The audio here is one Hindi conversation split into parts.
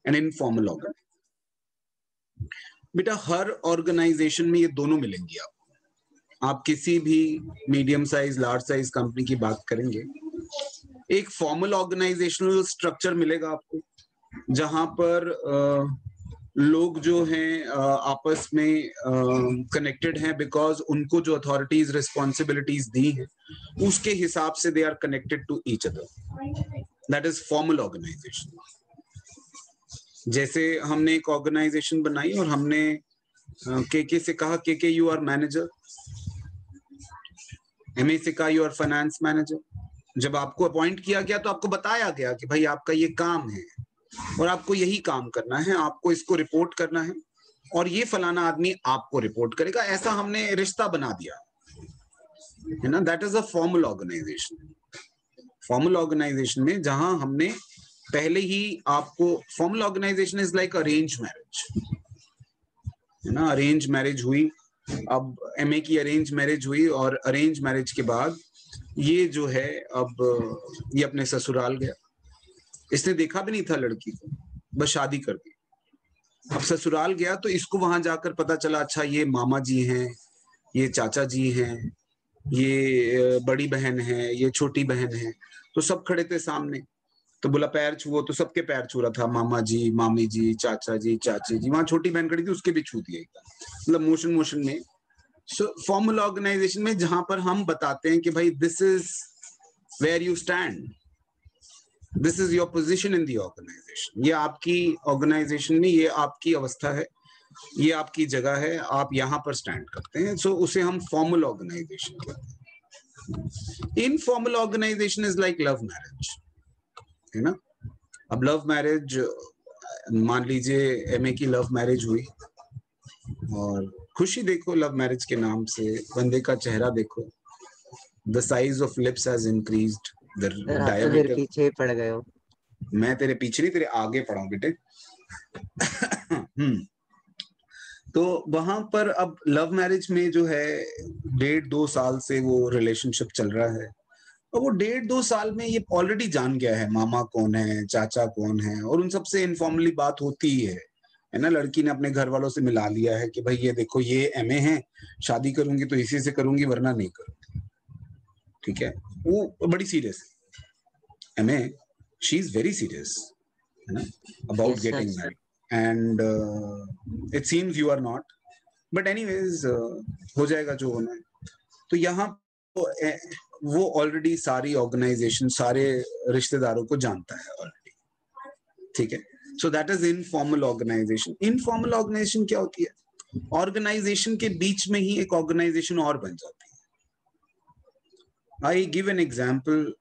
N informal organisation. बेटा हर ऑर्गेनाइजेशन में ये दोनों मिलेंगी आपको। आप किसी भी medium size large size company की बात करेंगे, एक फॉर्मल ऑर्गेनाइजेशनल स्ट्रक्चर मिलेगा आपको, जहां पर लोग जो हैं आपस में कनेक्टेड हैं बिकॉज उनको जो अथॉरिटीज रिस्पॉन्सिबिलिटीज दी हैं उसके हिसाब से they are connected to each other. That is formal organisation. जैसे हमने एक ऑर्गेनाइजेशन बनाई और हमने के से कहा के यू आर मैनेजर, एमए से कहा यू आर फाइनेंस मैनेजर। जब आपको अपॉइंट किया गया तो आपको बताया गया कि भाई आपका ये काम है और आपको यही काम करना है, आपको इसको रिपोर्ट करना है और ये फलाना आदमी आपको रिपोर्ट करेगा। ऐसा हमने रिश्ता बना दिया है ना। That is a formal organisation. Formal organisation में जहां हमने पहले ही आपको, formal organisation is like arrange marriage है ना। अरेंज मैरिज हुई, अब एमए की अरेंज मैरिज हुई और अरेंज मैरिज के बाद ये जो है अब ये अपने ससुराल गया। इसने देखा भी नहीं था लड़की को, बस शादी कर दी। अब ससुराल गया तो इसको वहां जाकर पता चला अच्छा ये मामा जी हैं, ये चाचा जी हैं, ये बड़ी बहन है, ये छोटी बहन है। तो सब खड़े थे सामने, तो बोला पैर छुओ, तो सबके पैर छू रहा था, मामा जी, मामी जी, चाचा जी, चाची जी। वहां छोटी बहन खड़ी थी, उसके भी छू दिया एकदम, मतलब मोशन में। सो फॉर्मल ऑर्गेनाइजेशन में जहां पर हम बताते हैं कि भाई this is where you stand, this is your position in the organisation. ये आपकी ऑर्गेनाइजेशन में ये आपकी अवस्था है, ये आपकी जगह है, आप यहाँ पर स्टैंड करते हैं। सो उसे हम फॉर्मल ऑर्गेनाइजेशन कहते हैं। Informal organisation is like love marriage है ना। अब लव मैरिज, मान लीजिए एमए की लव मैरिज हुई और खुशी देखो लव मैरिज के नाम से, बंदे का चेहरा देखो, the size of lips has increased, the sir आप तो मेरे डायमीटर। पीछे ही पड़ गए हो। मैं तेरे पीछे नहीं, तेरे आगे पड़ा हूं बेटे। तो वहां पर अब लव मैरिज में जो है 1.5-2 साल से वो रिलेशनशिप चल रहा है और वो 1.5-2 साल में ये ऑलरेडी जान गया है मामा कौन है, चाचा कौन है, और उन सबसे इनफॉर्मली बात होती ही है ना। लड़की ने अपने घर वालों से मिला लिया है कि भाई ये देखो ये एमए है, शादी करूंगी तो इसी से करूंगी वरना नहीं करूंगी। ठीक है, वो बड़ी सीरियस है एमए, शी इज वेरी सीरियस है ना about yes getting sir. Married and it seems you are not, but anyways हो जाएगा जो होना है। तो यहाँ वो ऑलरेडी सारी ऑर्गेनाइजेशन, सारे रिश्तेदारों को जानता है ऑलरेडी। ठीक है, so that is informal organisation. Informal organisation क्या होती है? ऑर्गेनाइजेशन के बीच में ही एक ऑर्गेनाइजेशन और बन जाती है। I give an example.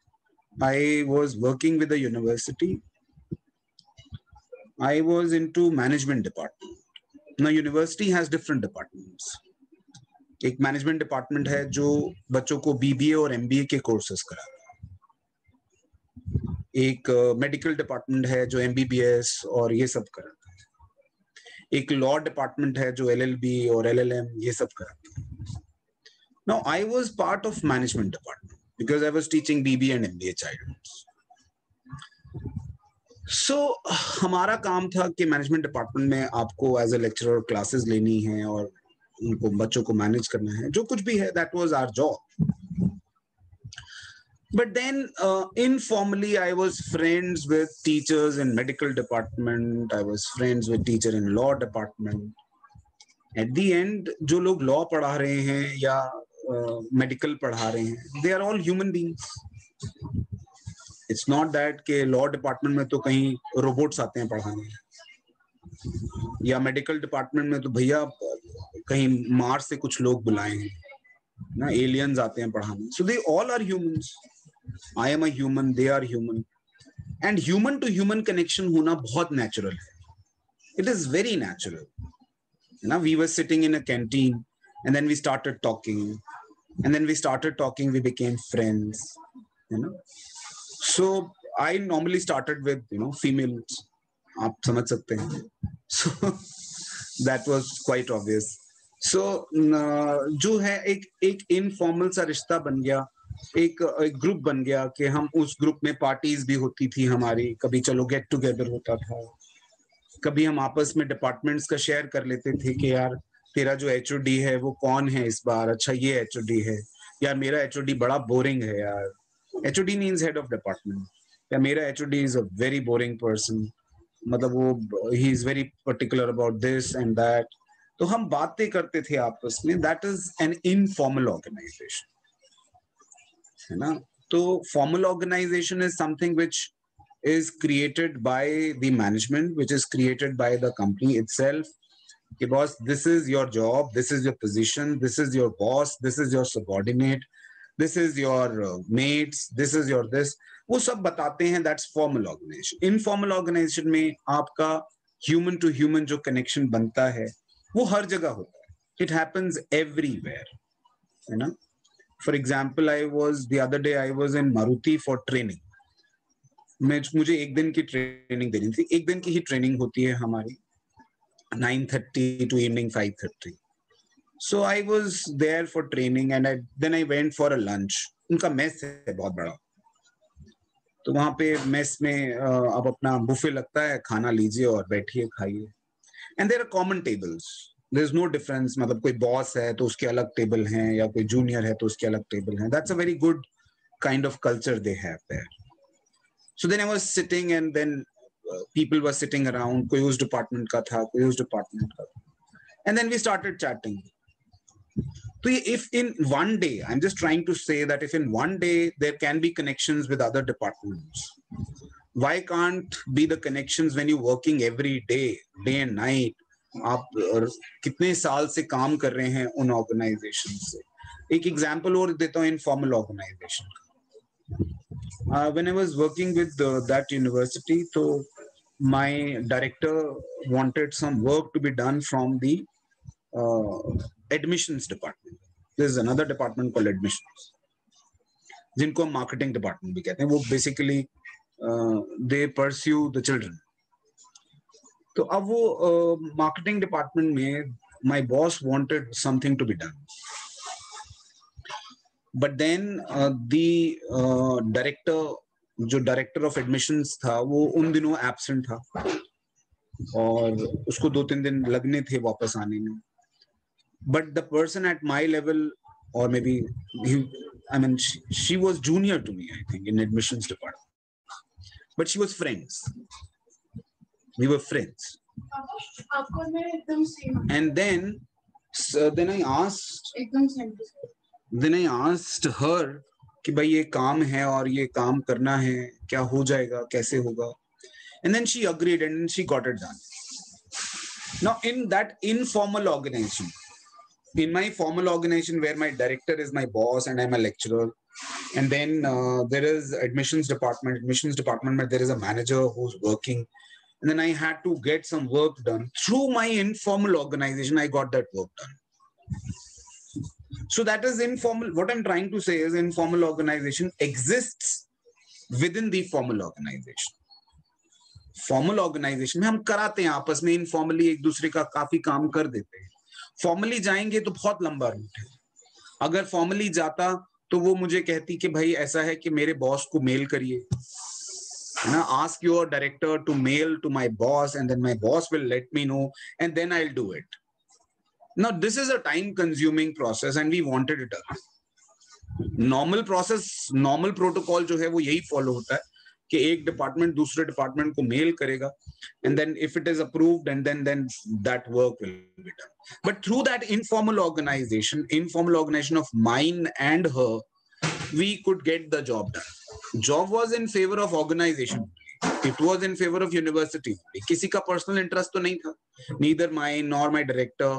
I was working with a university, I was into management department. Now university has different departments. एक मैनेजमेंट डिपार्टमेंट है जो बच्चों को बीबीए और एमबीए के कोर्सेज कराता है। एक मेडिकल डिपार्टमेंट है जो एमबीबीएस और ये सब कराता है। एक लॉ डिपार्टमेंट है जो एलएलबी और एलएलएम ये सब कराता है। Now I was part of management department because I was teaching BBA and MBA childhoods. सो हमारा काम था कि मैनेजमेंट डिपार्टमेंट में आपको एज ए लेक्चरर क्लासेस लेनी है और उनको बच्चों को मैनेज करना है, जो कुछ भी है, that was our job. But then informally I was friends with teachers in medical department, I was friends with teacher in law department. At the end जो लोग लॉ पढ़ा रहे हैं या मेडिकल पढ़ा रहे हैं, they are all human beings. It's not that के लॉ डिपार्टमेंट में तो कहीं रोबोट्स आते हैं पढ़ाने, या मेडिकल डिपार्टमेंट में तो भैया कहीं मार्स से कुछ लोग बुलाए हैं ना, एलियंस आते हैं पढ़ाने। So they all are humans. I am a human, they are human, and human to human connection होना बहुत नेचुरल है। इट इज वेरी नेचुरल ना। We were sitting in a canteen and then we started talking, and then we started talking, we became friends, you know. So I normally started with females, आप समझ सकते हैं। So that was quite obvious. So जो है एक इनफॉर्मल सा रिश्ता बन गया, एक ग्रुप बन गया कि हम उस ग्रुप में पार्टीज भी होती थी हमारी, कभी चलो गेट टुगेदर होता था, कभी हम आपस में डिपार्टमेंट्स का शेयर कर लेते थे कि यार तेरा जो एचओडी है वो कौन है इस बार, अच्छा ये एचओडी है, यार मेरा एचओडी बड़ा बोरिंग है यार, HOD means head of department, या मेरा HOD is a very boring person, मतलब वो ही is very particular about this and that. तो हम बातें करते थे आपस में, that is an informal organisation, है ना। तो formal organisation is something which is created by the management, which is created by the company itself. कि boss, this is your job, this is your position, this is your boss, this is your subordinate, this is your mates, this is your this, वो सब बताते हैं, that's formal organization. Informal organization में आपका human to human जो connection बनता है वो हर जगह होता है, it happens everywhere, है ना। For example, the other day I was in Maruti for training. मुझे एक दिन की ट्रेनिंग देनी थी, एक दिन की ही ट्रेनिंग होती है हमारी, 9:30 to evening 5:30. So I was there for training and then I went for a lunch. उनका मेस है बहुत बड़ा, तो वहां पे मेस में अब अपना बुफे लगता है, खाना लीजिए और बैठिए खाइए, and there are common tables, there is no difference, मतलब कोई बॉस है तो उसके अलग टेबल हैं या कोई जूनियर है तो उसके अलग टेबल हैं, that's a very good kind of culture they have their. So then I was sitting and then people were sitting around, koi us department ka tha, koi us department ka tha. And then we started chatting. So if in one day, I'm just trying to say that if in one day there can be connections with other departments, why can't be the connections when you're working every day, day and night? आप कितने साल से काम कर रहे हैं उन ऑर्गेनाइजेशन से. एक एग्जांपल और देता हूँ इनफॉर्मल ऑर्गेनाइजेशन का. When I was working with that university, so my director wanted some work to be done from the admissions department. There's another department called admissions, जिनको हम marketing department भी कहते हैं. वो basically they pursue the children. तो अब वो marketing department में my boss wanted something to be done. But then the director, जो डायरेक्टर ऑफ एडमिशंस था, वो उन दिनों एब्सेंट था और उसको 2-3 दिन लगने थे वापस आने में. But the person at my level, और maybe I mean she was junior to me, I think, in admissions department, but she was friends, we were friends. And then I asked her कि भाई ये काम है और ये काम करना है, क्या हो जाएगा, कैसे होगा. And then she agreed and she got it done. Now in that informal organization, in my formal organization where my director is my boss and I'm a lecturer, and then there is admissions department where there is a manager who's working, and then I had to get some work done. Through my informal organization, I got that work done. So that is informal. What I'm trying to say is informal organization exists within the formal organization. Formal organization में हम कराते हैं आपस में, informally एक दूसरे का काफी काम कर देते हैं. Formally जाएंगे तो बहुत लंबा रूट है. अगर formally जाता तो वो मुझे कहती कि भाई ऐसा है कि मेरे बॉस को मेल करिए, ना, ask your director to mail to my boss and then my boss will let me know and then I'll do it. Now this is a time consuming process and we wanted it done. Normal process, normal protocol जो है वो यही follow होता है कि एक डिपार्टमेंट दूसरे डिपार्टमेंट को मेल करेगा and then if it is approved and then that work will be done. But through that informal organization of mine and her, we could get the job done. Job was in favor of organization. It was in favor of university. किसी का personal interest तो नहीं था. Neither mine nor my director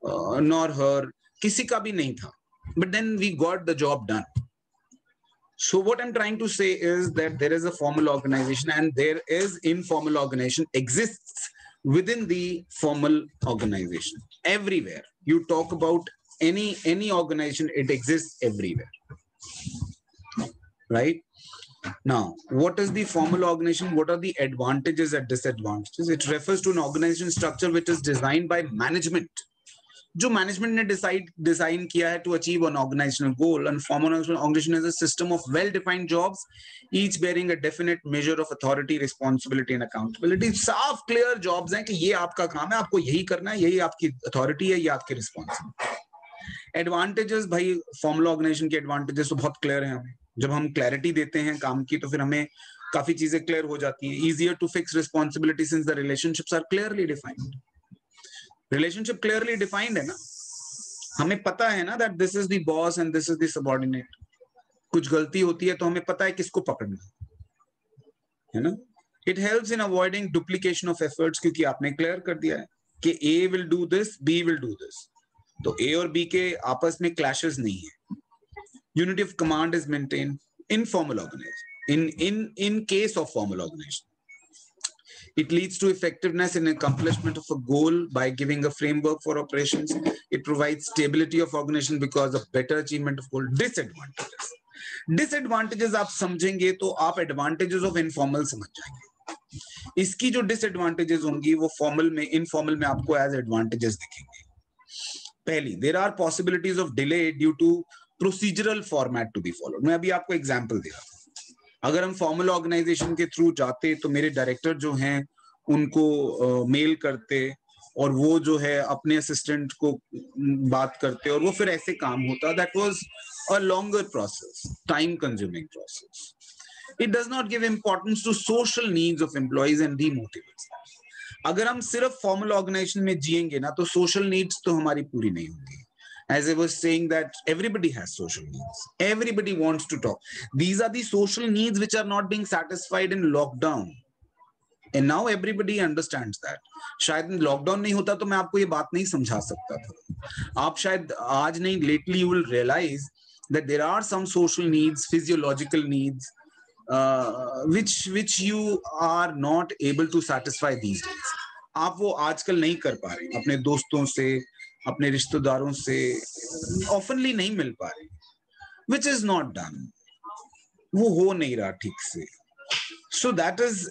nor her, किसी का भी नहीं था. But then we got the job done. So what I'm trying to say is that there is a formal organization and there is informal organization exists within the formal organization. Everywhere you talk about any organization, it exists everywhere, right? Now, what is the formal organization? What are the advantages and disadvantages? It refers to an organization structure which is designed by management जो मैनेजमेंट ने डिजाइन किया है to achieve an organisational goal, and formal organisation is a system of well defined jobs each bearing a definite measure of authority, responsibility and accountability. साफ क्लियर जॉब्स हैं कि ये आपका काम है, आपको यही करना है, यही आपकी अथॉरिटी है, ये आपकी रिस्पॉन्सिबिलिटी। एडवांटेजेस, भाई फॉर्मल ऑर्गेनाइजेशन के एडवांटेजेस तो बहुत क्लियर है हमें। जब हम क्लैरिटी देते हैं काम की तो फिर हमें काफी चीजें क्लियर हो जाती हैं। Easier to fix responsibility since the relationships are clearly defined. Relationship clearly defined है ना, हमें पता है ना that this is the boss and this is the subordinate. कुछ गलती होती है तो हमें पता है किसको पकड़ना है ना। It helps in avoiding duplication of efforts, क्योंकि आपने क्लियर कर दिया है कि A will do this, B will do this, तो ए और बी के आपस में क्लैशेस नहीं है। Unity of command is maintain in formal organisation, in case of formal organization. It leads to effectiveness in accomplishment of a goal by giving a framework for operations. It provides stability of organization because of better achievement of goal. Disadvantages आप समझेंगे तो आप advantages of informal समझ जाएंगे। इसकी जो disadvantages होंगी वो formal में, informal में आपको as advantages दिखेंगे। पहली, there are possibilities of delay due to procedural format to be followed. मैं अभी आपको एग्जाम्पल दे रहा था। अगर हम फॉर्मल ऑर्गेनाइजेशन के थ्रू जाते तो मेरे डायरेक्टर जो हैं उनको मेल करते और वो जो है अपने असिस्टेंट को बात करते और वो फिर ऐसे काम होता। That was a longer process, time consuming process. It does not give importance to social needs of employees and demotivates. अगर हम सिर्फ फॉर्मल ऑर्गेनाइजेशन में जिएंगे ना तो सोशल नीड्स तो हमारी पूरी नहीं होंगी। As I was saying that everybody has social needs. Everybody wants to talk. These are the social needs which are not being satisfied in lockdown. And now everybody understands that. शायद लॉकडाउन नहीं होता तो मैं आपको ये बात नहीं समझा सकता था। आप शायद आज नहीं, lately you will realize that there are some social needs, physiological needs, which you are not able to satisfy these days. आप वो आजकल नहीं कर पा रहे, अपने दोस्तों से, अपने रिश्तेदारों से ऑफनली नहीं मिल पा रहे, विच इज नॉट डन, वो हो नहीं रहा ठीक से। So that is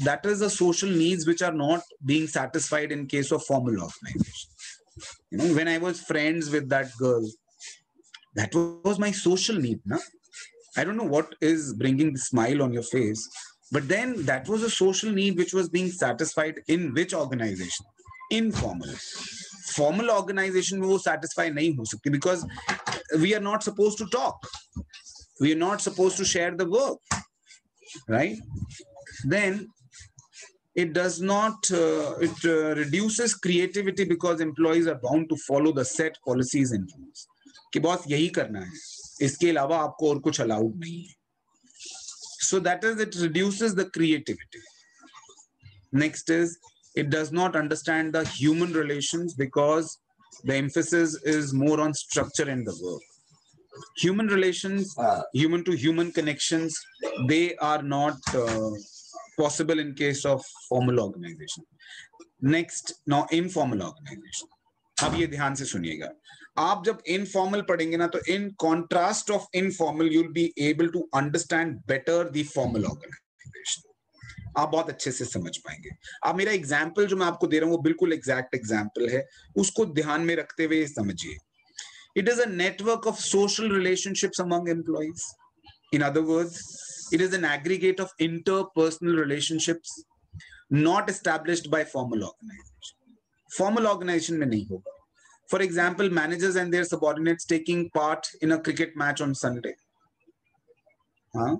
that is the social needs which are not being satisfied in case of formal organization. When I was friends with that girl, that was my social need, na? I don't know what is bringing the smile on your face, but then that was a social need which was being satisfied in which organization? Informal. Formal organization में वो satisfy नहीं हो सकती because we are not supposed to talk. We are not supposed to share the work, right? Then it does not, it reduces creativity because employees are bound to follow the set policies and rules. कि बॉस यही करना है, इसके अलावा आपको और कुछ अलाउड नहीं है. So that is, it reduces the creativity. Next is, it does not understand the human relations because the emphasis is more on structure in the work. Human relations, human to human connections, they are not possible in case of formal organization. Next, now informal organization. अब ये ध्यान से सुनिएगा, आप जब इनफॉर्मल पढ़ेंगे ना तो in contrast of informal you will be able to understand better the formal organisation. आप बहुत अच्छे से समझ पाएंगे. अब मेरा एग्जाम्पल जो मैं आपको दे रहा हूँ वो बिल्कुल एग्जैक्ट एग्जाम्पल है, उसको ध्यान में रखते हुए समझिए. It is a network of social relationships among employees. In other words, it is an aggregate of interpersonal relationships not established by formal organization. Formal organization में नहीं होगा. For example, managers and their subordinates taking part in a cricket match on Sunday. Huh?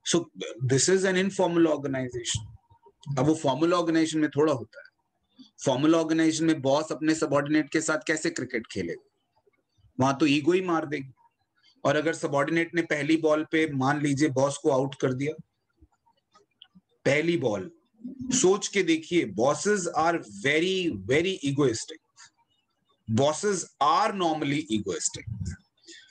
So this is an informal organization. अब वो formal organization में थोड़ा होता है. फॉर्मल ऑर्गेनाइजेशन में बॉस अपने सबऑर्डिनेट के साथ कैसे क्रिकेट खेलेगा, वहां तो ईगो ही मार देगी. और अगर सबऑर्डिनेट ने पहली बॉल पे मान लीजिए बॉस को आउट कर दिया, पहली बॉल, सोच के देखिए, bosses are very very egoistic. Bosses are normally egoistic.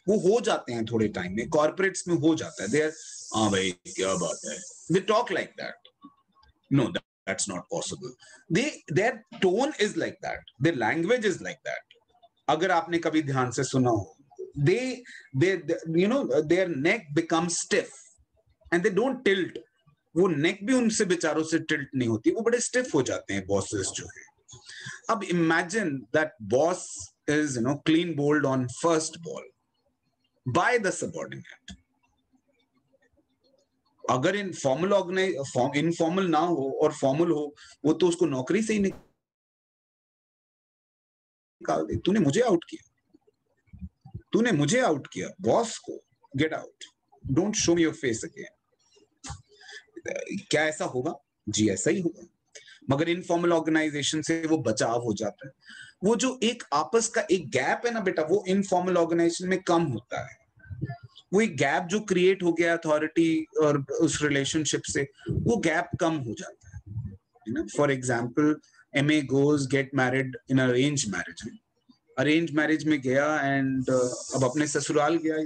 वो हो जाते हैं थोड़े टाइम में, कॉर्पोरेट्स में हो जाता है. दे आर, हाँ भाई क्या बात है, they talk like that. No, that's not possible. Their tone is like that. Their language is like that. अगर आपने कभी ध्यान से सुना हो, they their neck becomes stiff and they don't tilt. वो neck भी उनसे बेचारों से tilt नहीं होती, वो बड़े stiff हो जाते हैं bosses जो है. अब imagine that boss is clean bowled on first ball by the subordinate. अगर इनफॉर्मल ना हो और फॉर्मल हो, वो तो उसको नौकरी से ही निकाल दे। तूने मुझे आउट किया बॉस को, get out, don't show me your face again. क्या ऐसा होगा? जी ऐसा ही होगा। मगर इनफॉर्मल ऑर्गेनाइजेशन से वो बचाव हो जाता है। वो जो एक आपस का एक गैप है ना बेटा, वो इनफॉर्मल ऑर्गेनाइजेशन में कम होता है। वो एक गैप जो क्रिएट हो गया अथॉरिटी और उस रिलेशनशिप से, वो गैप कम हो जाता है ना। For example, MA goes get married in arrange marriage. Arrange marriage में गया एंड अब अपने ससुराल गया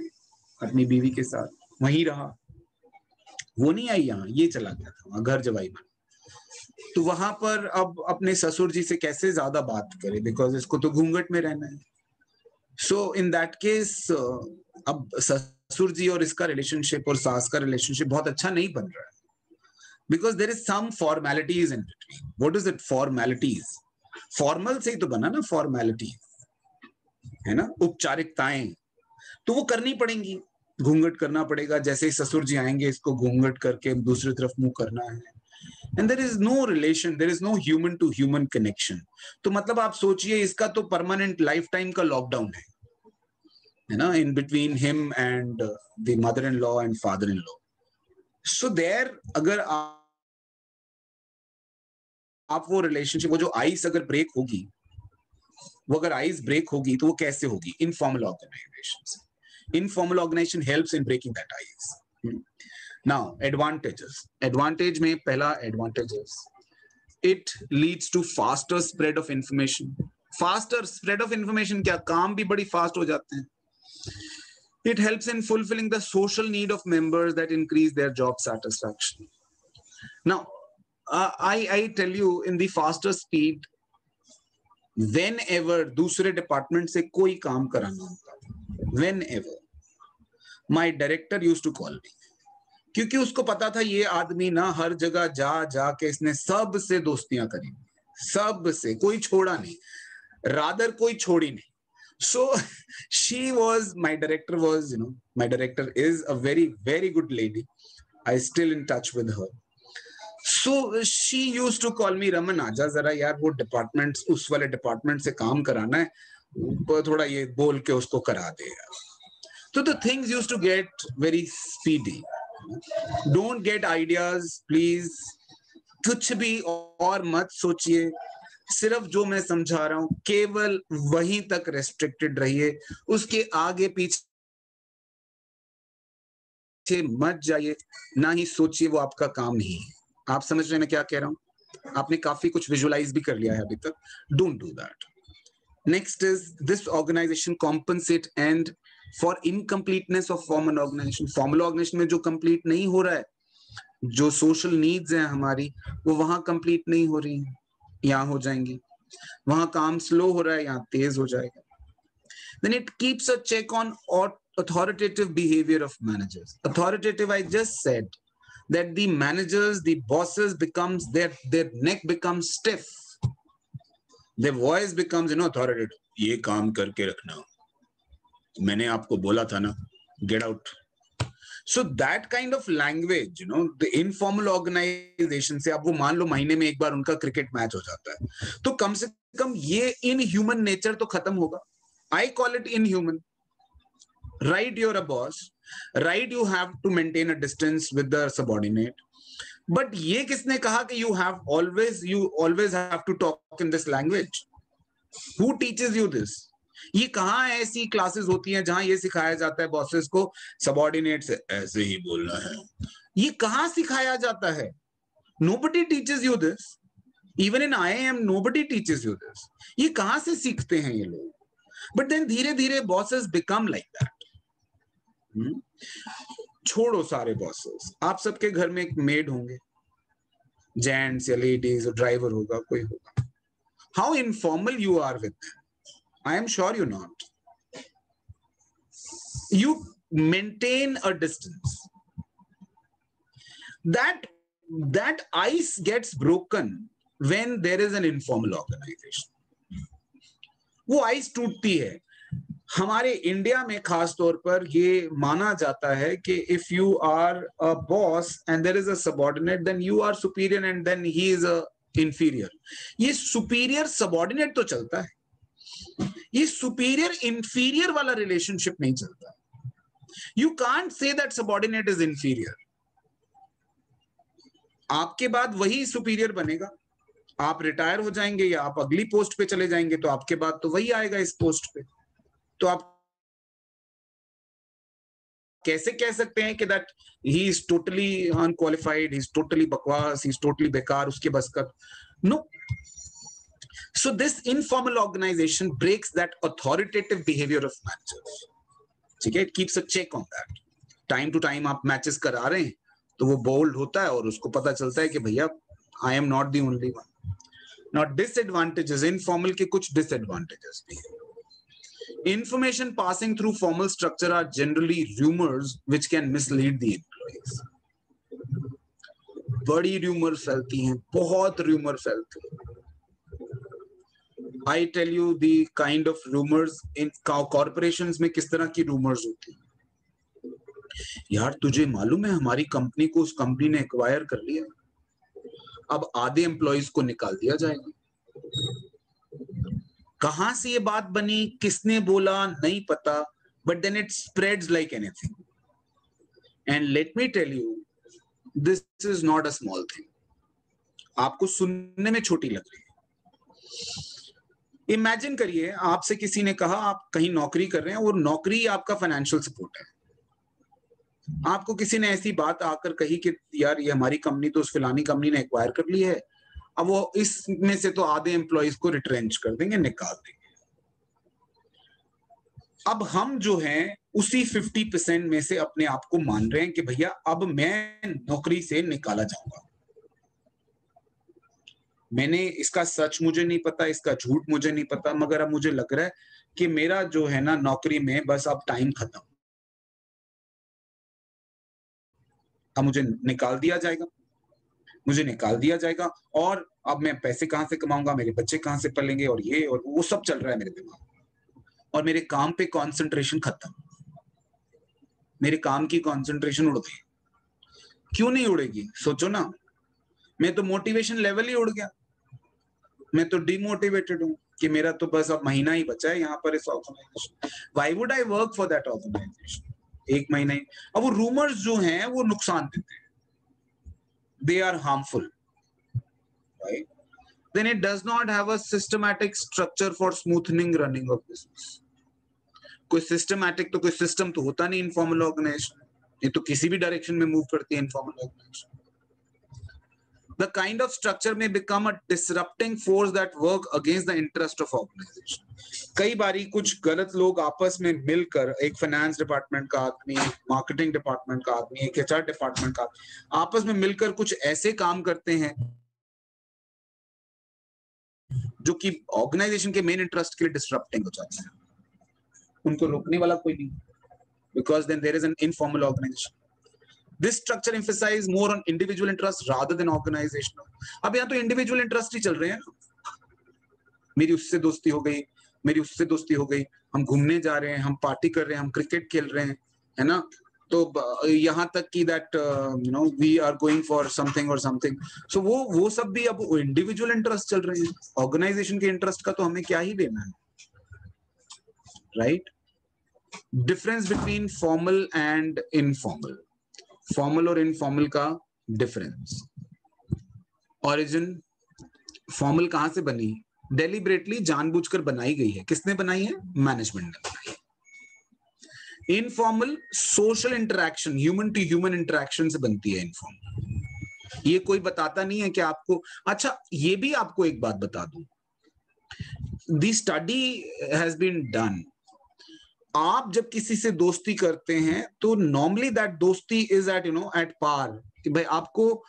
अपनी बीवी के साथ, वहीं रहा, वो नहीं आई यहाँ, ये चला गया था वहां, घर जवाई बन। तो वहां पर अब अपने ससुर जी से कैसे ज्यादा बात करे, बिकॉज इसको तो घूंघट में रहना है। सो इन दैट केस अब ससुर जी और इसका रिलेशनशिप और सास का रिलेशनशिप बहुत अच्छा नहीं बन रहा है, because there is some formalities in between. What is it? Formalities. Formal से ही तो बना ना फॉर्मेलिटीज, है ना, औपचारिकताएं, तो वो करनी पड़ेंगी। घूंघट करना पड़ेगा, जैसे ही ससुर जी आएंगे इसको घूंघट करके दूसरी तरफ मुंह करना है। And there is no relation, there is no human to human connection. तो मतलब आप सोचिए, इसका तो परमानेंट लाइफ टाइम का लॉकडाउन है ना, in between him and the mother in law and father in law. So there अगर आप वो रिलेशनशिप, वो जो आइस अगर ब्रेक होगी, वो अगर आइस ब्रेक होगी तो वो कैसे होगी? इनफॉर्मल ऑर्गेनाइजेशन से। Informal organization helps in breaking that ice. Now, advantages. Advantage में पहला advantage is it leads to faster spread of information. Faster spread of information क्या? काम भी बड़ी fast हो जाते हैं। It helps in fulfilling the social need of members that increase their job satisfaction. Now, I tell you, in the faster speed, whenever दूसरे डिपार्टमेंट से कोई काम कराना होता, whenever my director used to call me, क्योंकि उसको पता था ये आदमी ना हर जगह जा के इसने सब से दोस्तियां करी, सब से, कोई छोड़ा नहीं, रादर कोई छोड़ी नहीं। So she was, my director was, my director is a very, very good lady. I still in touch with her. So she used to call me, Raman आजा जरा यार, वो डिपार्टमेंट, उस वाले डिपार्टमेंट से काम कराना है, थोड़ा ये बोल के उसको करा दे यार। So the things used to get very speedy. Don't get ideas, please. कुछ भी और मत सोचिए, सिर्फ जो मैं समझा रहा हूं केवल वहीं तक रेस्ट्रिक्टेड रहिए, उसके आगे पीछे मत जाइए, ना ही सोचिए, वो आपका काम नहीं है। आप समझ रहे हैं मैं क्या कह रहा हूं? आपने काफी कुछ विजुअलाइज भी कर लिया है अभी तक। Don't do that. Next is this organisation compensate and for incompleteness of formal organisation. Formal organisation में जो कंप्लीट नहीं हो रहा है, जो सोशल नीड्स हैं हमारी, वो वहां कंप्लीट नहीं हो रही, यहाँ हो जाएंगी। वहां काम स्लो हो रहा है, यहाँ तेज हो जाएगा। Then it keeps a check on authoritative behavior of managers. Authoritative, I just said that the managers, the bosses becomes their neck becomes stiff, their voice becomes authoritative. ये काम करके रखना, मैंने आपको बोला था ना, get out. So that kind of language, the informal organization से, अब वो मान लो महीने में एक बार उनका क्रिकेट मैच हो जाता है, तो कम से कम ये इनह्यूमन नेचर तो खत्म होगा। I call it inhuman. Right, you're a boss. Right, you have to maintain a distance with the subordinate. But ये किसने कहा कि you always have to talk in this language? Who teaches you this? ये कहाँ ऐसी क्लासेस होती हैं जहां ये सिखाया जाता है बॉसेस को सबॉर्डिनेट से ऐसे ही बोलना है? ये कहाँ सिखाया जाता है? Nobody teaches you this. Even in IIM, nobody teaches you this. ये कहाँ से सीखते हैं ये लोग? But then धीरे धीरे bosses become like that. छोड़ो सारे बॉसेस, आप सबके घर में एक मेड होंगे, जेंट्स या लेडीज, ड्राइवर होगा, कोई होगा। How informal you are with them? I am sure you not. You maintain a distance. That ice gets broken when there is an informal organization. वो आइस टूटती है। हमारे इंडिया में खास तौर पर ये माना जाता है कि if you are a boss and there is a subordinate then you are superior and then he is a inferior. ये सुपीरियर सबऑर्डिनेट तो चलता है, ये सुपीरियर इंफीरियर वाला रिलेशनशिप नहीं चलता। You can't say that subordinate is inferior. आपके बाद वही सुपीरियर बनेगा। आप रिटायर हो जाएंगे या आप अगली पोस्ट पे चले जाएंगे तो आपके बाद तो वही आएगा इस पोस्ट पे। तो आप कैसे कह सकते हैं कि that he is totally unqualified, he is totally बकवास, ही इज टोटली बेकार, उसके बस का? No. So this informal organization breaks that authoritative behavior of managers. ठीक है, it keeps a check on that. Time to time आप मैचेस करा रहे हैं तो वो बोल्ड होता है और उसको पता चलता है कि भैया I am not the only one. Not disadvantages, informal के कुछ डिसएडवांटेजेस भी हैं। Information passing through formal structure are generally rumors which can mislead the employees. बड़ी रूमर फैलती हैं, बहुत रूमर फैलती हैं। I tell you the kind of rumors in corporations में किस तरह की rumors होती हैं। यार तुझे मालूम है हमारी कंपनी को उस कंपनी ने एक्वायर कर लिया, अब आधे एम्प्लॉइज को निकाल दिया जाएगा। कहां से ये बात बनी, किसने बोला, नहीं पता, but then it spreads like anything. And let me tell you, this is not a small thing. आपको सुनने में छोटी लग रही है। इमेजिन करिए आपसे किसी ने कहा आप कहीं नौकरी कर रहे हैं और नौकरी आपका फाइनेंशियल सपोर्ट है। आपको किसी ने ऐसी बात आकर कही कि यार ये हमारी कंपनी तो उस फिलानी कंपनी ने एक्वायर कर ली है, अब वो इसमें से तो आधे एम्प्लॉइज को रिट्रेंच कर देंगे, निकाल देंगे। अब हम जो हैं उसी 50% में से अपने आप को मान रहे हैं कि भैया अब मैं नौकरी से निकाला जाऊंगा। मैंने इसका सच मुझे नहीं पता, इसका झूठ मुझे नहीं पता, मगर अब मुझे लग रहा है कि मेरा जो है ना नौकरी में बस अब टाइम खत्म, अब मुझे निकाल दिया जाएगा, मुझे निकाल दिया जाएगा। और अब मैं पैसे कहां से कमाऊंगा, मेरे बच्चे कहां से पलेंगे, और ये और वो सब चल रहा है मेरे दिमाग में। और मेरे काम पे कंसंट्रेशन खत्म, मेरे काम की कंसंट्रेशन उड़ गई। क्यों नहीं उड़ेगी, सोचो ना। मैं तो मोटिवेशन लेवल ही उड़ गया, मैं तो डिमोटिवेटेड हूं कि मेरा तो बस अब महीना ही बचा है यहाँ पर इस organisation. Why would I work for that organisation? एक महीना ही। अब वो रूमर्स जो हैं वो नुकसान देते हैं, they are harmful, right? Then it does not have a systematic structure for smoothing running of business. कोई सिस्टमैटिक तो कोई सिस्टम तो होता नहीं इनफॉर्मल ऑर्गेनाइजेशन, ये तो किसी भी डायरेक्शन में मूव करती है informal organisation. The kind of structure may become a disrupting force that work against the interest of organization. कई बारी कुछ गलत लोग आपस में मिलकर, एक फाइनेंस डिपार्टमेंट का आदमी, मार्केटिंग डिपार्टमेंट का आदमी, एक एचआर डिपार्टमेंट का, आपस में मिलकर कुछ ऐसे काम करते हैं जो कि ऑर्गेनाइजेशन के मेन इंटरेस्ट के लिए डिसरप्टिंग हो जाते हैं। उनको रोकने वाला कोई नहीं, because then there is an informal organization. This structure emphasizes more on individual interest rather than organizational. अब यहाँ तो इंडिविजुअल इंटरेस्ट ही चल रहे हैं। मेरी उससे दोस्ती हो गई, मेरी उससे दोस्ती हो गई, हम घूमने जा रहे हैं, हम पार्टी कर रहे हैं, हम क्रिकेट खेल रहे हैं, है ना? तो यहाँ तक कि that you know we are going for something और समथिंग। सो वो सब भी अब इंडिविजुअल इंटरेस्ट चल रहे हैं। ऑर्गेनाइजेशन के इंटरेस्ट का तो हमें क्या ही लेना है, right? Difference between formal and informal, formal और इनफॉर्मल का डिफरेंस। ओरिजिन फॉर्मल कहां से बनी? डेलिबरेटली, जानबूझकर बनाई गई है। किसने बनाई है? मैनेजमेंट ने बनाई है। Informal social interaction, human to human interaction से बनती है इनफॉर्मल। ये कोई बताता नहीं है कि आपको, अच्छा ये भी आपको एक बात बता दूं, the study has been done. आप जब किसी से दोस्ती करते हैं तो नॉर्मली दैट दोस्ती इज एट एट पार, कि भाई आपको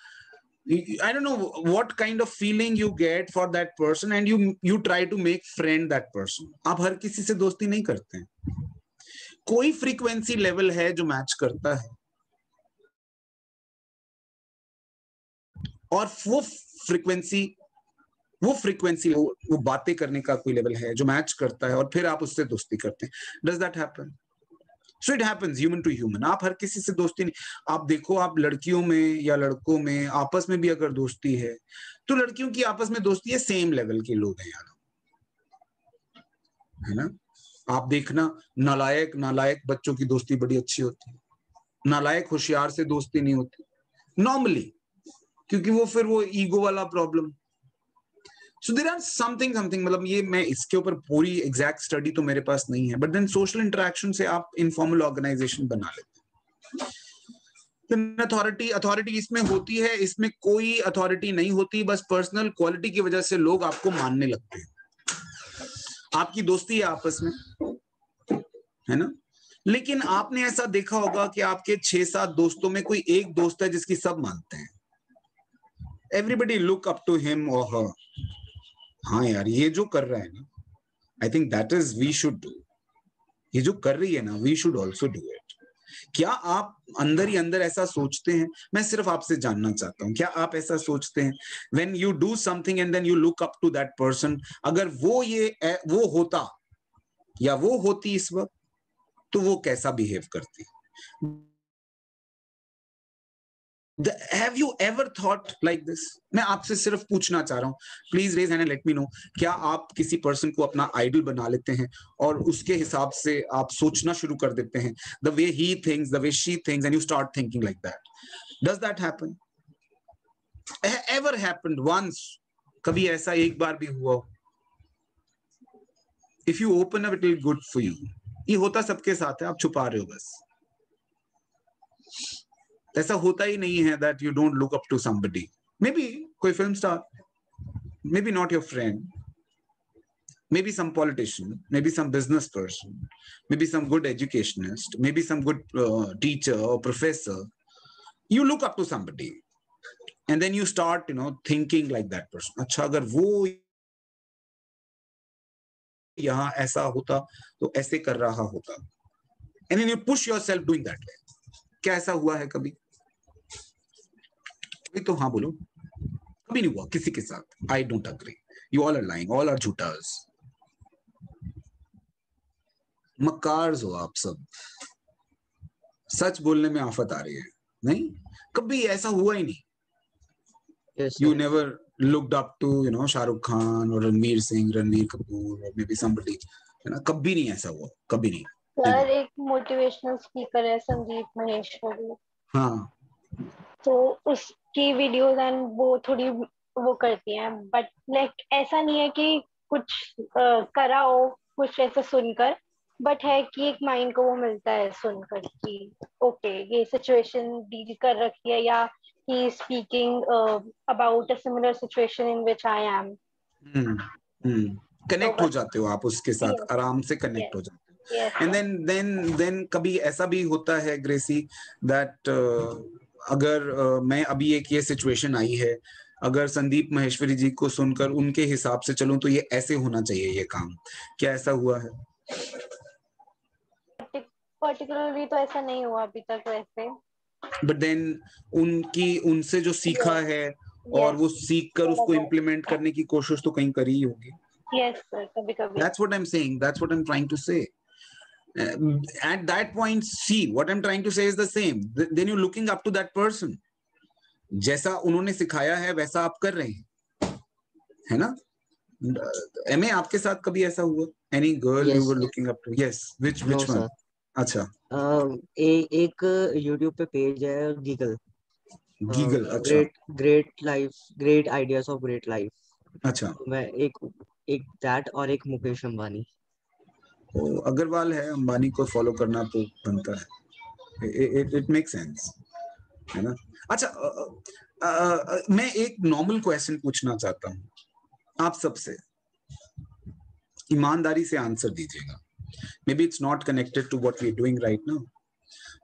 I don't know what kind of feeling you get for that person and you try to make friend that person. आप हर किसी से दोस्ती नहीं करते हैं, कोई फ्रीक्वेंसी लेवल है जो मैच करता है, और वो फ्रीक्वेंसी वो फ्रीक्वेंसी, वो बातें करने का कोई लेवल है जो मैच करता है, और फिर आप उससे दोस्ती करते हैं. Does that happen? So it happens human to human. आप हर किसी से दोस्ती नहीं, आप देखो, आप लड़कियों में या लड़कों में आपस में भी अगर दोस्ती है, तो लड़कियों की आपस में दोस्ती है, सेम लेवल के लोग हैं यार, है ना. आप देखना, नालायक नालायक बच्चों की दोस्ती बड़ी अच्छी होती है, नालायक होशियार से दोस्ती नहीं होती नॉर्मली, क्योंकि वो फिर वो ईगो वाला problem. So there are something something, मतलब ये मैं इसके ऊपर पूरी एग्जैक्ट स्टडी तो मेरे पास नहीं है, बट देन सोशल इंटरेक्शन से आप इनफॉर्मल ऑर्गेनाइजेशन बना लेते हैं. अथॉरिटी, अथॉरिटी इसमें होती है, इसमें कोई अथॉरिटी नहीं होती, बस पर्सनल क्वालिटी की वजह से लोग आपको मानने लगते हैं. आपकी दोस्ती है आपस में, है ना, लेकिन आपने ऐसा देखा होगा कि आपके 6-7 दोस्तों में कोई एक दोस्त है जिसकी सब मानते हैं. Everybody look up to him और हर. हाँ यार, ये जो कर रहा है ना, I think that is we should do. ये जो कर रही है ना, we should also do it. क्या आप अंदर ही अंदर ऐसा सोचते हैं? मैं सिर्फ आपसे जानना चाहता हूं, क्या आप ऐसा सोचते हैं when you do something and then you look up to that person, अगर वो होता या वो होती इस वक्त, तो वो कैसा बिहेव करती? Have you ever thought like this? मैं आपसे सिर्फ पूछना चाह रहा हूं, please raise hand and let me know. क्या आप किसी पर्सन को अपना आइडल बना लेते हैं और उसके हिसाब से आप सोचना शुरू कर देते हैं, the way he thinks, the way she thinks, and you start thinking like that? Does that happen? Ever happened once? कभी ऐसा एक बार भी हुआ? If you open up, it will good for you. ये होता सबके साथ है, आप छुपा रहे हो बस. ऐसा होता ही नहीं है that you don't look up to somebody. Maybe कोई film star, maybe not your friend, maybe some politician, maybe some business person, maybe some good educationist, maybe some good teacher or professor. You look up to somebody and then you start, thinking like that person. अच्छा, अगर वो यहाँ ऐसा होता तो ऐसे कर रहा होता, and then you push yourself doing that way. क्या ऐसा हुआ है कभी? तो हाँ बोलो. कभी नहीं हुआ किसी के साथ. I don't agree. You all are lying, all are झूठास, मक्कार्स हो आप सब. सच बोलने में आफत आ रही है. नहीं, कभी ऐसा हुआ ही नहीं. Yes, you sir. Never looked up to Shahrukh Khan और रणवीर सिंह, रणवीर कपूर, और मे बी समबडी, है ना. कभी नहीं ऐसा हुआ, कभी नहीं. सर, एक मोटिवेशनल स्पीकर है संदीप महेश्वरी. हाँ, तो उसकी वीडियोस एंड वो थोड़ी वो करती हैं, बट लाइक ऐसा नहीं है कि कुछ करा हो कुछ ऐसा सुनकर, बट है कि एक माइंड को वो मिलता है सुनकर कि ओके ये सिचुएशन डील कर रखी है, या ही speaking about a similar situation in which I am. Connect हो जाते हो आप उसके साथ, Yes, आराम से कनेक्ट yes, हो जाते हो. yes, and yes. देन कभी ऐसा भी होता है ग्रेसी दैट अगर मैं अभी एक ये सिचुएशन आई है, अगर संदीप महेश्वरी जी को सुनकर उनके हिसाब से चलूं तो ये ऐसे होना चाहिए ये काम. क्या ऐसा हुआ है? पर्टिकुलरली तो ऐसा नहीं हुआ अभी तक वैसे. बट देन उनसे जो सीखा Yes, है और yes, वो सीख कर उसको थोड़ा इम्प्लीमेंट करने की कोशिश तो कहीं करी ही होगी. yes sir, कभी कभी. That's what I'm saying. That's what I'm trying to say. At that point, see, what I'm trying to say is the same. Then you're looking up to that person. जैसा उन्होंने सिखाया है वैसा आप कर रहे हैं, है ना. एमए, आपके साथ कभी ऐसा हुआ? Any girl you Yes, were sir. looking up to? Yes. Which No, one? sir. अच्छा, एक YouTube पे पेज है गीगल. गीगल. अच्छा, great life, great ideas of great life. अच्छा. तो मैं एक एक दैट और एक मुकेश अंबानी. तो अग्रवाल है, अंबानी को फॉलो करना तो बनता है. इट मेक सेंस, है ना. अच्छा, मैं एक नॉर्मल क्वेश्चन पूछना चाहता हूं आप सबसे. ईमानदारी से आंसर दीजिएगा. May be it's not connected to what we are doing right now,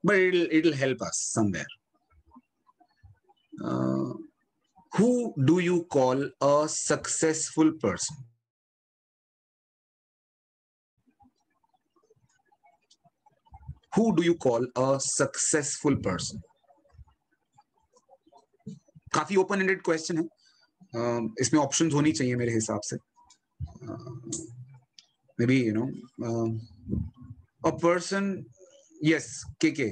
but it'll help us somewhere. Who do you call a successful person? Who do you call a successful person? काफी ओपन एंडेड क्वेश्चन है. इसमें ऑप्शंस होनी चाहिए मेरे हिसाब से. May be a person. Yes, KK,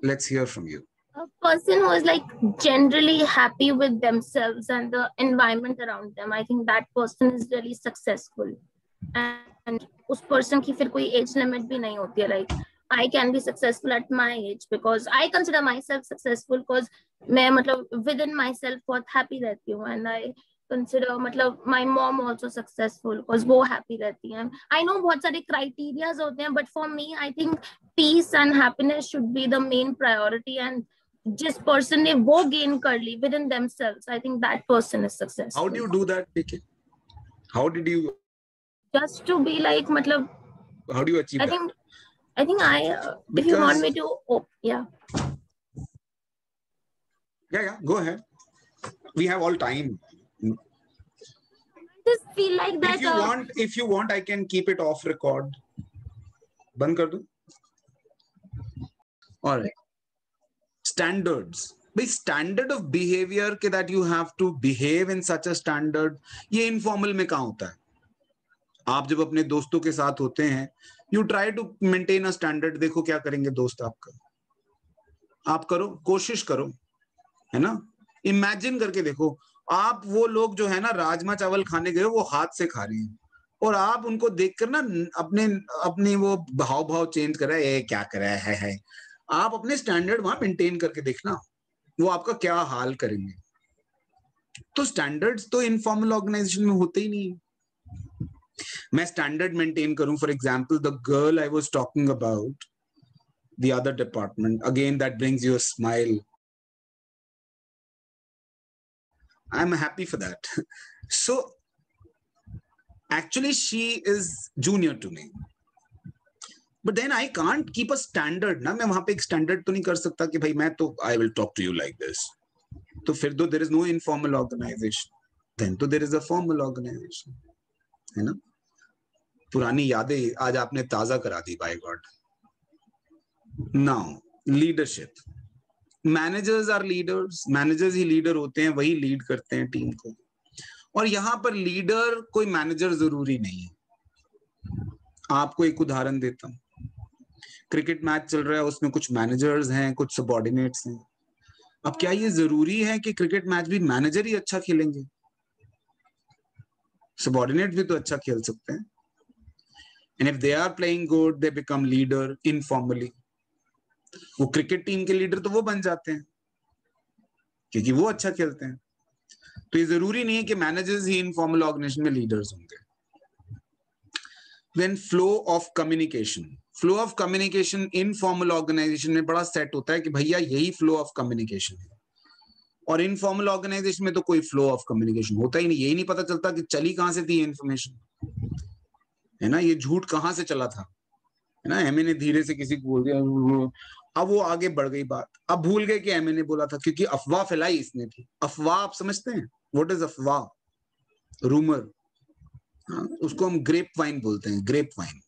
let's hear from you. A person who is like generally happy with themselves and the environment around them, I think that person is really successful. And उस person की फिर कोई age limit भी नहीं होती है. Like I can be successful at my age because I consider myself successful because मैं मतलब within myself बहुत happy रहती हूँ. And I consider मतलब my mom also successful because वो happy रहती हैं. I know बहुत सारे criterias होते हैं, but for me I think peace and happiness should be the main priority. And जिस person ने वो gain कर ली within themselves, I think that person is successful. How do you do that, KK? How did you? Just to be like मतलब. How do you achieve that? I think if you want me to, yeah. Yeah, go ahead. We have all time. Just feel like that. If you want, I can keep it off record. बंद कर दूं? All right. Standards. भाई standard of behavior के that you have to behave in such a standard, ये informal में कहाँ होता है? आप जब अपने दोस्तों के साथ होते हैं, you try to maintain a standard. देखो क्या करेंगे दोस्त आपका. आप करो, कोशिश करो, है ना? Imagine करके देखो, आप वो लोग जो है ना राजमा चावल खाने गए वो हाथ से खा रहे हैं और आप उनको देखकर ना अपने वो भाव चेंज कर रहे हैं, क्या कर रहा है. आप अपने स्टैंडर्ड वहां मेंटेन करके देखना वो आपका क्या हाल करेंगे. तो स्टैंडर्ड्स तो इनफॉर्मल ऑर्गेनाइजेशन में होते ही नहीं. मैं स्टैंडर्ड मेंटेन करूं, for example the girl I was talking about the other department, again that brings you a smile. I'm happy for that. So actually she is junior to me, but then I can't keep a standard ना. मैं वहां पे एक standard तो नहीं कर सकता कि भाई मैं तो I will talk to you like this. तो फिर तो there is no informal organization. Then तो there is a formal organization, है ना. पुरानी यादें आज आपने ताजा करा दी, by God. Now leadership. Managers are leaders. Managers ही लीडर होते हैं, वही लीड करते हैं टीम को. और यहां पर लीडर कोई मैनेजर जरूरी नहीं है. आपको एक उदाहरण देता हूं. क्रिकेट मैच चल रहा है, उसमें कुछ मैनेजर्स हैं, कुछ सबऑर्डिनेट्स हैं. अब क्या ये जरूरी है कि क्रिकेट मैच भी मैनेजर ही अच्छा खेलेंगे? सबऑर्डिनेट भी तो अच्छा खेल सकते हैं. And if they are playing good, they become leader informally. वो क्रिकेट टीम के लीडर तो वो बन जाते हैं क्योंकि वो अच्छा खेलते हैं. तो ये जरूरी नहीं है कि मैनेजर्स ही इनफॉर्मल ऑर्गेनाइजेशन में लीडर्स होंगे. Then flow of communication. Flow of communication informal organization में बड़ा सेट होता है कि भैया यही फ्लो ऑफ कम्युनिकेशन है. और इनफॉर्मल ऑर्गेनाइजेशन में तो कोई फ्लो ऑफ कम्युनिकेशन होता ही नहीं. यही नहीं पता चलता कि चली कहां से थी इन्फॉर्मेशन, है ना. ये झूठ कहां से चला था, है ना. एमए ने धीरे से किसी को बोल दिया, अब वो आगे बढ़ गई बात. अब भूल गए कि एमए ने बोला था क्योंकि अफवाह फैलाई इसने थी. अफवाह आप समझते हैं व्हाट इज अफवाह? रूमर. उसको हम ग्रेप वाइन बोलते हैं, ग्रेप वाइन.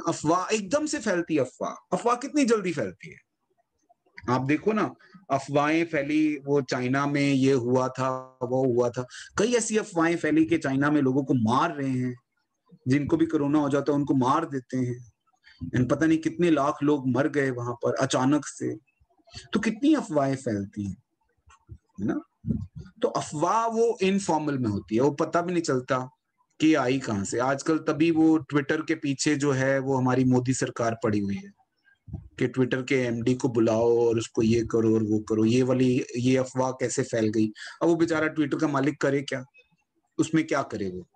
अफवाह एकदम से फैलती है. अफवाह कितनी जल्दी फैलती है आप देखो ना. अफवाहें फैली, वो चाइना में ये हुआ था, वो हुआ था. कई ऐसी अफवाहें फैली कि चाइना में लोगों को मार रहे हैं, जिनको भी कोरोना हो जाता है उनको मार देते हैं. पता नहीं कितने लाख लोग मर गए वहां पर अचानक से. तो कितनी अफवाहें फैलती हैं, है ना. तो अफवाह वो इनफॉर्मल में होती है, वो पता भी नहीं चलता कि आई कहां से. आजकल तभी वो ट्विटर के पीछे जो है वो हमारी मोदी सरकार पड़ी हुई है कि ट्विटर के एमडी को बुलाओ और उसको ये करो और वो करो. ये अफवाह कैसे फैल गई. अब वो बेचारा ट्विटर का मालिक करे क्या, उसमें क्या करे. वो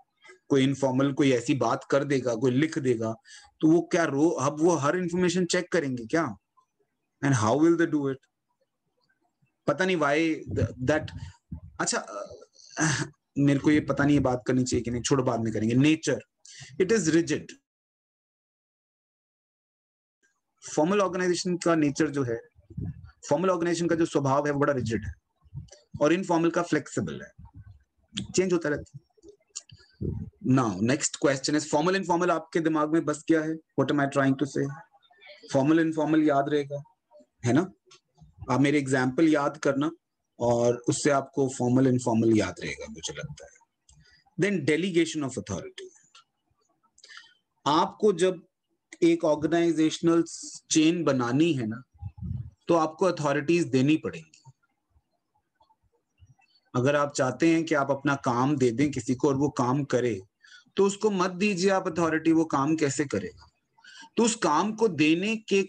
कोई इनफॉर्मल कोई ऐसी बात कर देगा, कोई लिख देगा, तो वो क्या अब वो हर इंफॉर्मेशन चेक करेंगे क्या? And how will they do it? पता नहीं व्हाई दैट. अच्छा मेरे को ये पता नहीं, ये बात करनी चाहिए कि नहीं, छोड़ो बाद में करेंगे. Nature, it is rigid. Formal organization का नेचर जो है, फॉर्मल ऑर्गेनाइजेशन का जो स्वभाव है वो बड़ा रिजिड है और इनफॉर्मल का फ्लेक्सिबल है, चेंज होता रहता है. Now next question is formal informal. आपके दिमाग में बस क्या है? What am I trying to say? Formal informal याद रहेगा, है ना. आप मेरे एग्जाम्पल याद करना और उससे आपको फॉर्मल इनफॉर्मल याद रहेगा मुझे लगता है। Then delegation of authority. आपको जब एक ऑर्गेनाइजेशनल चेन बनानी है ना, तो आपको अथॉरिटीज देनी पड़ेंगी। अगर आप चाहते हैं कि आप अपना काम दे दें किसी को और वो काम करे, तो उसको मत दीजिए आप अथॉरिटी, वो काम कैसे करेगा। तो उस काम को देने के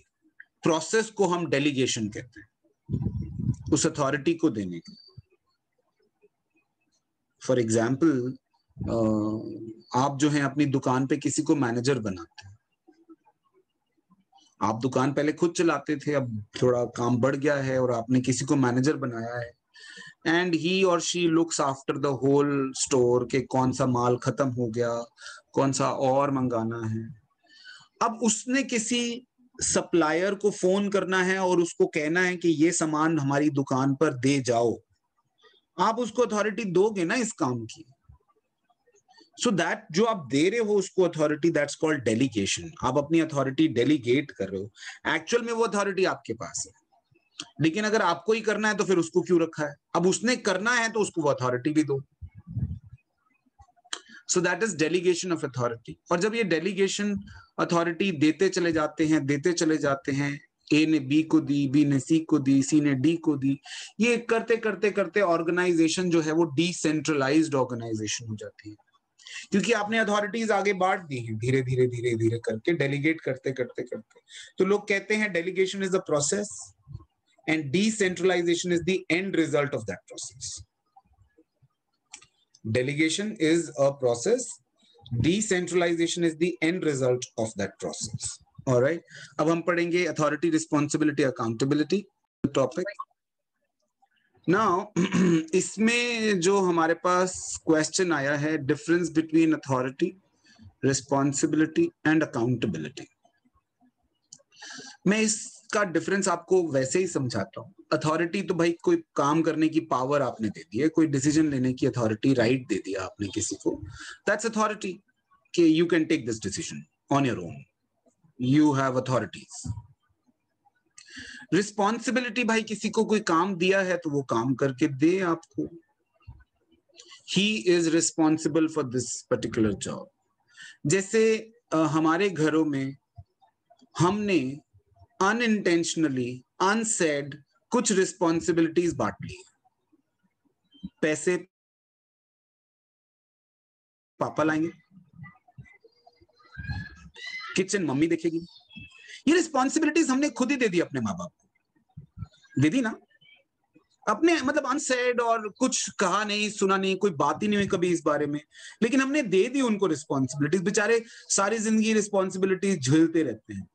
प्रोसेस को हम डेलीगेशन कहते हैं, उस अथॉरिटी को देने के। फॉर एग्जाम्पल, आप जो है अपनी दुकान पे किसी को मैनेजर बनाते हैं। आप दुकान पहले खुद चलाते थे, अब थोड़ा काम बढ़ गया है और आपने किसी को मैनेजर बनाया है, एंड ही और she looks after the whole store के कौन सा माल खत्म हो गया, कौन सा और मंगाना है। अब उसने किसी सप्लायर को फोन करना है और उसको कहना है कि ये सामान हमारी दुकान पर दे जाओ। आप उसको अथॉरिटी दोगे ना इस काम की। सो दैट जो आप दे रहे हो उसको अथॉरिटी, दैट्स कॉल्ड डेलीगेशन। आप अपनी अथॉरिटी डेलीगेट कर रहे हो। एक्चुअल में वो अथॉरिटी आपके पास है, लेकिन अगर आपको ही करना है तो फिर उसको क्यों रखा है। अब उसने करना है तो उसको वो अथॉरिटी भी दो। सो that is delegation of authority. और जब ये डेलीगेशन अथॉरिटी देते चले जाते हैं, ए ने बी को दी, बी ने सी को दी, सी ने डी को दी, ये करते करते करते ऑर्गेनाइजेशन जो है वो डिसेंट्रलाइज्ड ऑर्गेनाइजेशन हो जाती है, क्योंकि आपने अथॉरिटीज आगे बांट दी हैं धीरे धीरे धीरे धीरे करके, डेलीगेट करते करते करते। तो लोग कहते हैं delegation is the process and decentralization is the end result of that process. Delegation is a process, decentralization is the end result of that process. All right, अब हम पढ़ेंगे authority, responsibility, accountability topic. Now इसमें जो हमारे पास क्वेश्चन आया है, difference between authority, responsibility and accountability. मैं इसका डिफरेंस आपको वैसे ही समझाता हूँ। अथॉरिटी तो भाई कोई काम करने की पावर आपने दे दी है, कोई डिसीजन लेने की अथॉरिटी, राइट दे दिया आपने किसी को, दैट्स अथॉरिटी कि you can take this decision on your own, you have authorities. Responsibility, भाई किसी को कोई काम दिया है तो वो काम करके दे आपको। He is responsible for this particular job. जैसे हमारे घरों में हमने अनइंटेंशनली, अनसेड कुछ रिस्पॉन्सिबिलिटीज बांट ली। पैसे पापा लाएंगे, किचन मम्मी देखेगी। ये रिस्पॉन्सिबिलिटीज हमने खुद ही दे दी अपने माँ बाप को, दे दी ना अपने, मतलब अनसेड, और कुछ कहा नहीं, सुना नहीं, कोई बात ही नहीं हुई कभी इस बारे में, लेकिन हमने दे दी उनको रिस्पॉन्सिबिलिटीज। बेचारे सारी जिंदगी रिस्पॉन्सिबिलिटीज झेलते रहते हैं।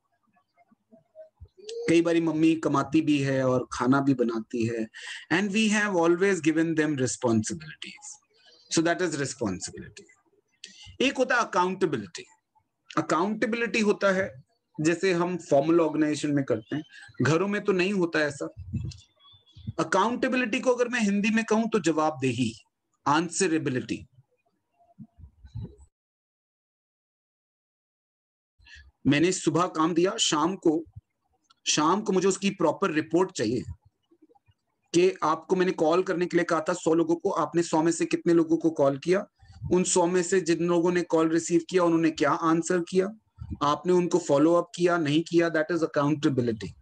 कई बारी मम्मी कमाती भी है और खाना भी बनाती है, and we have always given them responsibilities, so that is responsibility. एक होता है अकाउंटेबिलिटी। अकाउंटेबिलिटी होता है जैसे हम फॉर्मल ऑर्गेनाइजेशन में करते हैं, घरों में तो नहीं होता ऐसा। अकाउंटेबिलिटी को अगर मैं हिंदी में कहूं तो जवाबदेही, आंसरेबिलिटी। मैंने सुबह काम दिया, शाम को मुझे उसकी प्रॉपर रिपोर्ट चाहिए कि आपको मैंने कॉल करने के लिए कहा था 100 लोगों को, आपने 100 में से कितने लोगों को कॉल किया, उन 100 में से जिन लोगों ने कॉल रिसीव किया उन्होंने क्या आंसर किया, आपने उनको फॉलो अप किया नहीं किया, that is accountability.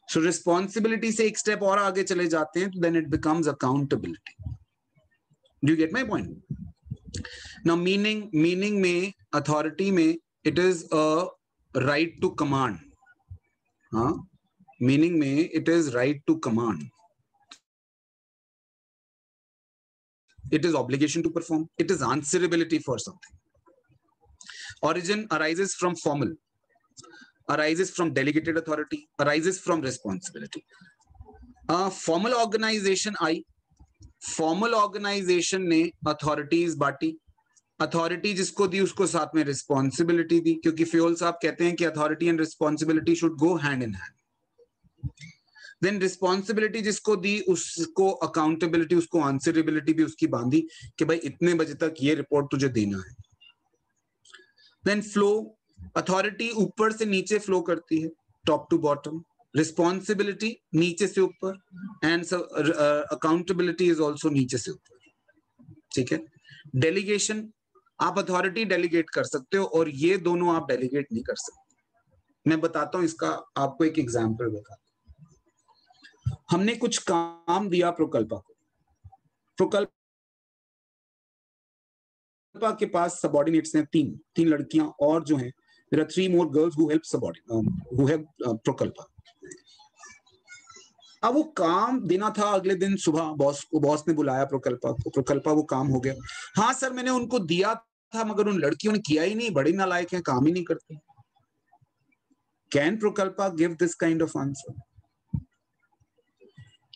So responsibility से एक स्टेप और आगे चले जाते हैं तो then it becomes accountability. Do you get my point? Now meaning में, अथॉरिटी में it is a right to command. हाँ, मीनिंग में it is right to command, it is obligation to perform, it is answerability for something. Origin arises from formal, arises from delegated authority, arises from responsibility. Formal organization आई, फॉर्मल ऑर्गेनाइजेशन ने अथॉरिटीज बांटी, अथॉरिटी जिसको दी उसको साथ में रिस्पॉन्सिबिलिटी दी, क्योंकि फ्योल साहब कहते हैं कि authority and responsibility should go hand in hand. Then responsibility जिसको दी उसको अकाउंटेबिलिटी, उसको आंसरेबिलिटी भी उसकी बांधी कि भाई इतने बजे तक ये रिपोर्ट तुझे देना है। देन फ्लो, अथॉरिटी ऊपर से नीचे फ्लो करती है, टॉप टू बॉटम। रिस्पॉन्सिबिलिटी नीचे से ऊपर, एंड अकाउंटेबिलिटी इज ऑल्सो नीचे से ऊपर, ठीक है। डेलीगेशन, आप अथॉरिटी डेलीगेट कर सकते हो और ये दोनों आप डेलीगेट नहीं कर सकते। मैं बताता हूं इसका, आपको एक एग्जांपल बताता हूं। हमने कुछ काम दिया प्रकल्पा को, प्रकल्पा के पास सबऑर्डिनेट्स हैं तीन लड़कियां और जो हैं, there are 3 more girls who help प्रकल्पा। अब वो काम देना था अगले दिन सुबह बॉस ने बुलाया प्रकल्पा को, प्रकल्पा वो काम हो गया। हाँ सर मैंने उनको दिया था मगर उन लड़कियों ने किया ही नहीं, बड़ी नालायक हैं, काम ही नहीं करती। कैन प्रकल्पा give this kind of answer?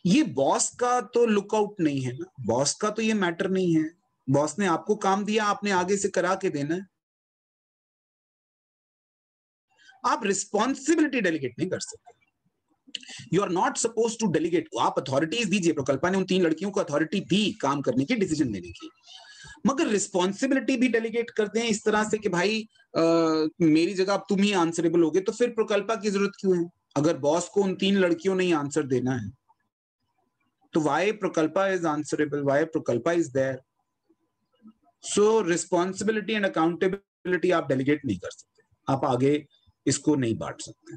ये बॉस का तो लुकआउट नहीं है ना, बॉस का तो ये मैटर नहीं है। बॉस ने आपको काम दिया, आपने आगे से करा के देना है। आप रिस्पॉन्सिबिलिटी डेलीगेट नहीं कर सकते। You are not suppose to delegate. आप अथॉरिटीज दीजिए, प्रकल्पा ने उन 3 लड़कियों को अथॉरिटी दी काम करने की, डिसीजन लेने की, मगर रिस्पॉन्सिबिलिटी भी डेलीगेट करते हैं इस तरह से कि भाई मेरी जगह अब तुम ही आंसरेबल होगे, तो फिर प्रकल्पा की जरूरत क्यों है? अगर बॉस को उन 3 लड़कियों ने ही आंसर देना है तो why Prakalpa is answerable, why Prakalpa is there. So responsibility and accountability आप डेलीगेट नहीं कर सकते, आप आगे इसको नहीं बांट सकते,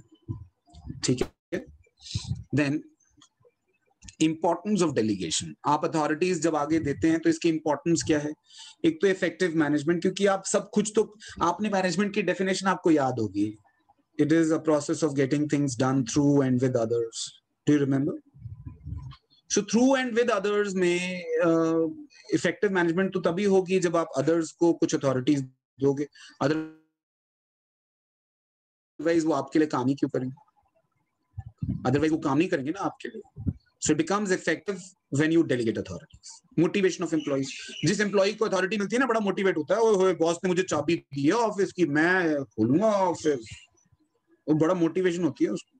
ठीक है। Then importance of delegation. आप अथॉरिटीज जब आगे देते हैं तो इसकी इंपॉर्टेंस क्या है? एक तो इफेक्टिव मैनेजमेंट, क्योंकि आप सब कुछ तो आपने मैनेजमेंट की डेफिनेशन आपको याद होगी। It is a process of getting things done through and with others. Do you remember? So through and with others में इफेक्टिव मैनेजमेंट तो तभी होगी जब आप अदर्स को कुछ अथॉरिटीज दोगे, अदरवाइज वो आपके लिए काम ही क्यों करेंगे? अदरवाइज वो काम नहीं करेंगे ना आपके लिए। So it becomes effective when you delegate authorities. Motivation of employees. जिस एम्प्लॉय को अथॉरिटी मिलती है ना, बड़ा मोटिवेट होता है, ओए बॉस ने मुझे चाबी दी है ऑफिस की, मैं खोलूंगा ऑफिस, वो बड़ा मोटिवेशन होती है उसको।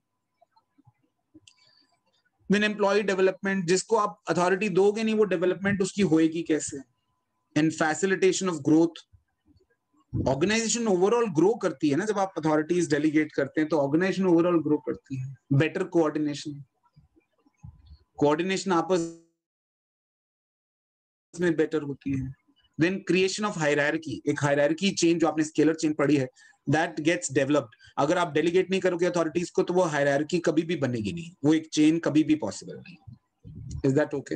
Then employee development, जिसको आप अथॉरिटी दोगे नहीं वो डेवलपमेंट उसकी होएगी कैसे? And facilitation of growth. Organization overall grow करती है ना जब आप अथॉरिटीज डेलीगेट करते हैं, तो ऑर्गेनाइजेशन ओवरऑल ग्रो करती है। बेटर कोऑर्डिनेशन आपस में बेटर होती है। देन क्रिएशन ऑफ हायरार्की, एक हायरार्की चेन जो आपने स्केलर चेन पढ़ी है, दैट गेट्स डेवलप्ड। अगर आप डेलीगेट नहीं करोगे अथॉरिटीज को तो वो हायरार्की कभी भी बनेगी नहीं, वो एक चेन कभी भी पॉसिबल नहीं। Is that okay?